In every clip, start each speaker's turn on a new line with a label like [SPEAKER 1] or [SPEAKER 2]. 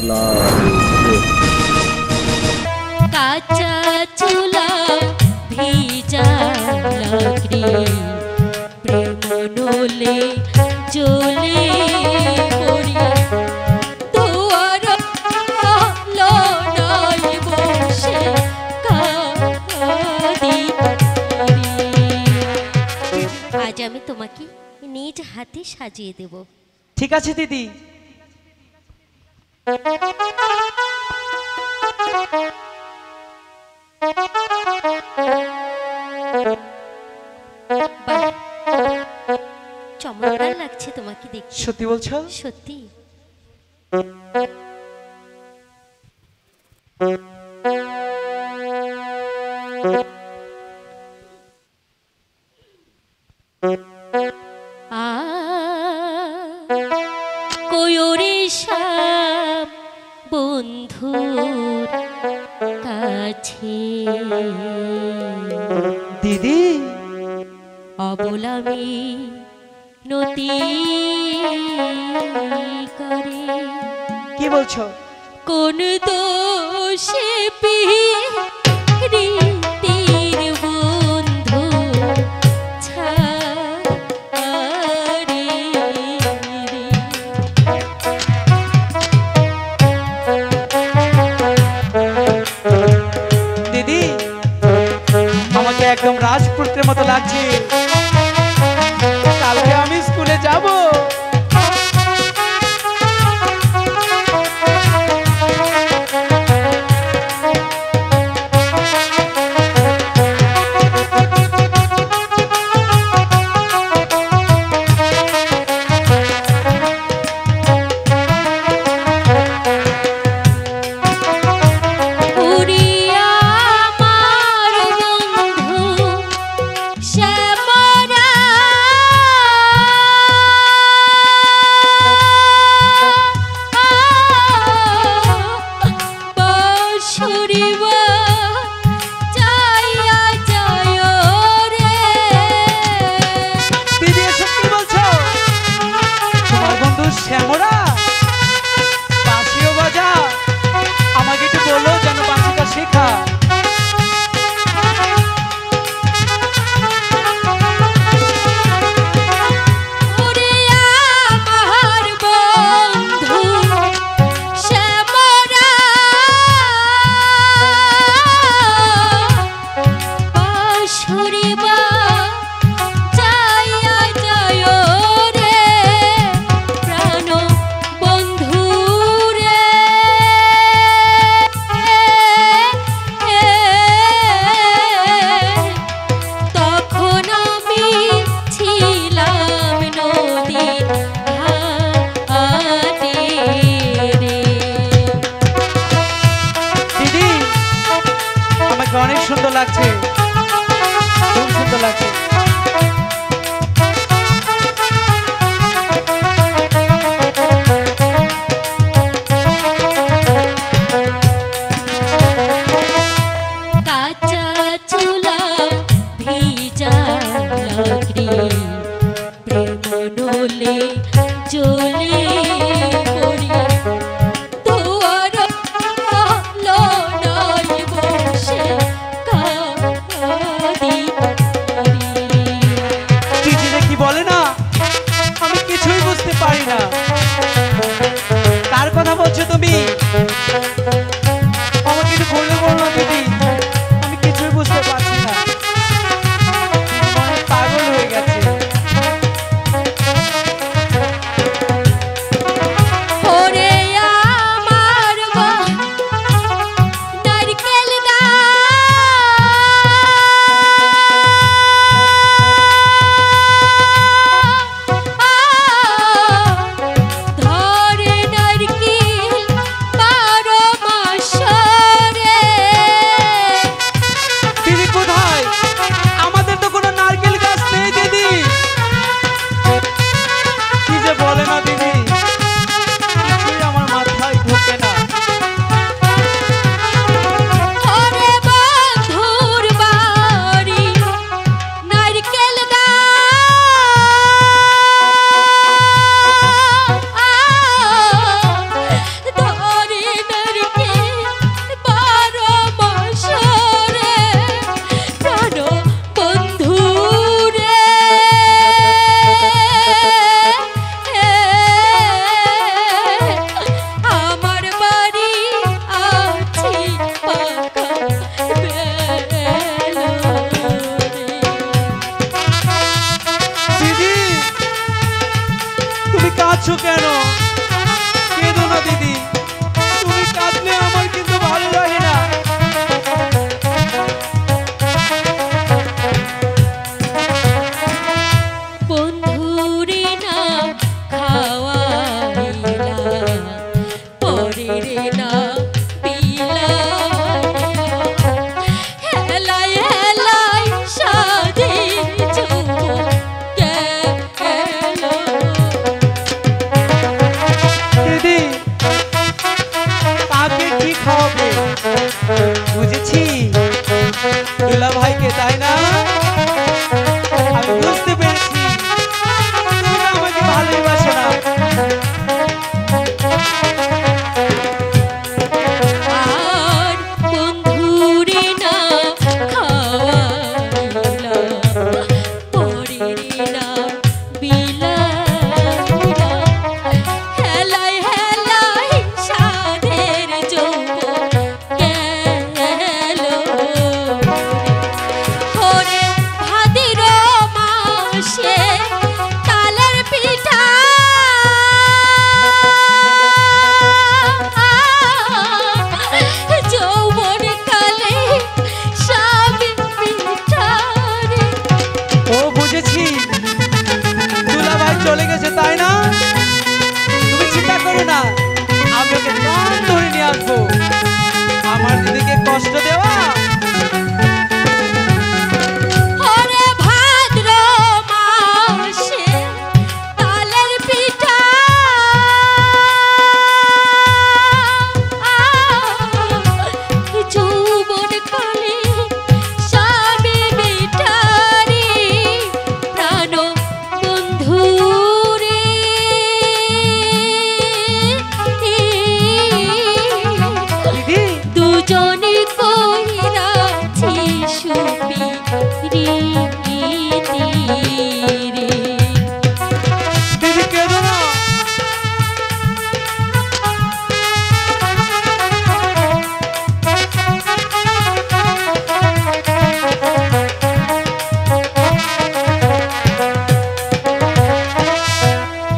[SPEAKER 1] লাগে।
[SPEAKER 2] কাঁচা চুলা ভিজা লাকড়ি প্রেম নলে জ্বলে পড়ি দুয়ার লড়াই বসে কাঁদি। আজ আমি তোমাকে নিজ হাতে সাজিয়ে দেব।
[SPEAKER 3] ঠিক আছে দিদি।
[SPEAKER 2] চমৎকার লাগছে তোমাকে দেখতে।
[SPEAKER 3] সত্যি বলছো?
[SPEAKER 2] সত্যি। কোয়রে শ্যাম বন্ধুর কাছে
[SPEAKER 3] দিদি
[SPEAKER 2] অবলামি নতি করে।
[SPEAKER 3] কি বলছো?
[SPEAKER 2] কোন দোষে প্রীতির বন্ধু ছাড়ে
[SPEAKER 3] দিদি আমাকে একদম রাজপুত্রের মতো লাগছে। কালকে আমি স্কুলে যাব।
[SPEAKER 2] উড়িয়া আমার বন্ধু শ্যামা
[SPEAKER 3] কেঁদো না দিদি, তুমি কাঁদলে আমার কিন্তু ভালো লাগে না।
[SPEAKER 2] বন্ধুরে না খাওয়াইলা, পরে রে না বিলাইলা, হেলাই হেলাই সাধের যৌবন গেল।
[SPEAKER 3] দিদি কাকে কি খাওয়াবে বুঝেছি, দুলা ভাইকে, তাই না? আমি বুঝতে পেরেছি তুমি আমাকে ভালোবাসো না।
[SPEAKER 2] আর বন্ধুরে না খাওয়াইলা, পরে রে না বিলাইলা, হেলাই হেলাই সাধের যৌবন গেল। ওরে ভাদ্র মাসে তালের পিঠা, যৌবন কালে স্বামী পিঠা রে।
[SPEAKER 3] ও বুঝেছি, দুলা ভাই চলে গেছে, তাই না? তুমি চিন্তা করো না, আমি ওকে কান ধরে নিয়ে আসবো। আমার দিদিকে কষ্ট দেওয়া
[SPEAKER 2] ওরে ভাদ্র মাসে তালের পিঠা, যৌবন কালে স্বামী পিঠা রে। প্রাণ বন্ধু রে,
[SPEAKER 3] দিদি।
[SPEAKER 2] দুজনে কইরাছি সুপিরিতি রে।
[SPEAKER 3] দিদি কেঁদো না।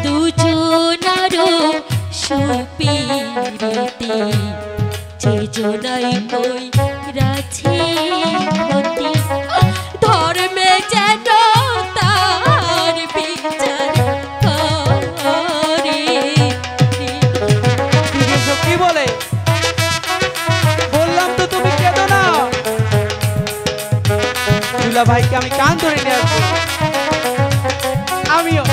[SPEAKER 2] দুজনারও সুপিরিতি, যেজনাই কইরাছে ক্ষতি, ধর্মে যেন তার বিচার করে।
[SPEAKER 3] দিদি এসব কি বলে? বললাম তো তুমি কেঁদো না। দুলা ভাইকে আমি কান ধরে নিয়ে আসবো। আমিও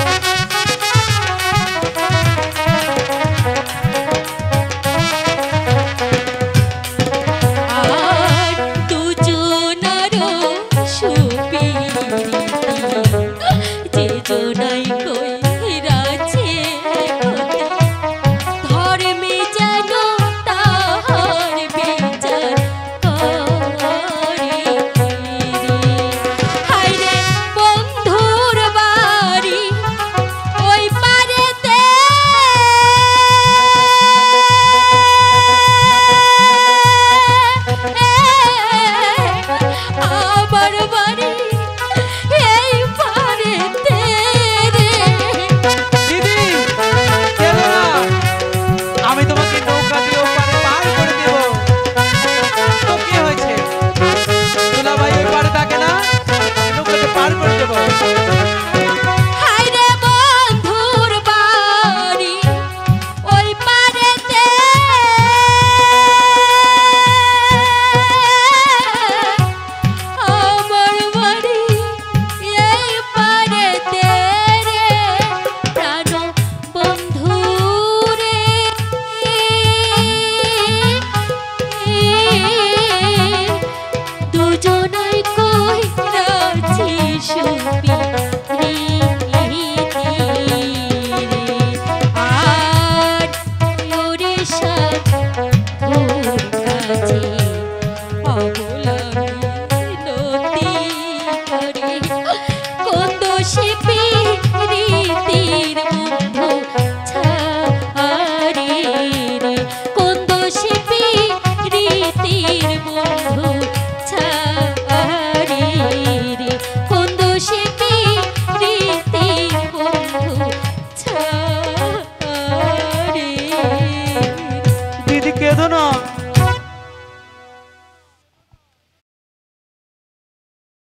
[SPEAKER 2] আর দুজনারও সুপিরিতি, যেজনাই কইরাছে ক্ষতি, ধর্মে যেন তাহার বিচার করে। হায়রে বন্ধুর বাড়ি ওই পারেতে, আমার বাড়ি এই পারেতে রে।
[SPEAKER 3] দিদি কেঁদো না, আমি তোমাকে নৌকা দিয়ে ওপারে পার করে দেব। তো কি হয়েছে, দুলা ভাই ওই পারে থাকে না, নৌকাতে পার করে দেবো।
[SPEAKER 2] হায়রে বন্ধুর বাড়ি ওই পারেতে, আমার বাড়ি এই পারেতে রে। প্রাণ বন্ধু রে, দুজনাই কইরাছি সুপিরিতি রে। আর ওরে সাধুর কাছে অবলা মিনতি করে, কোন দোষে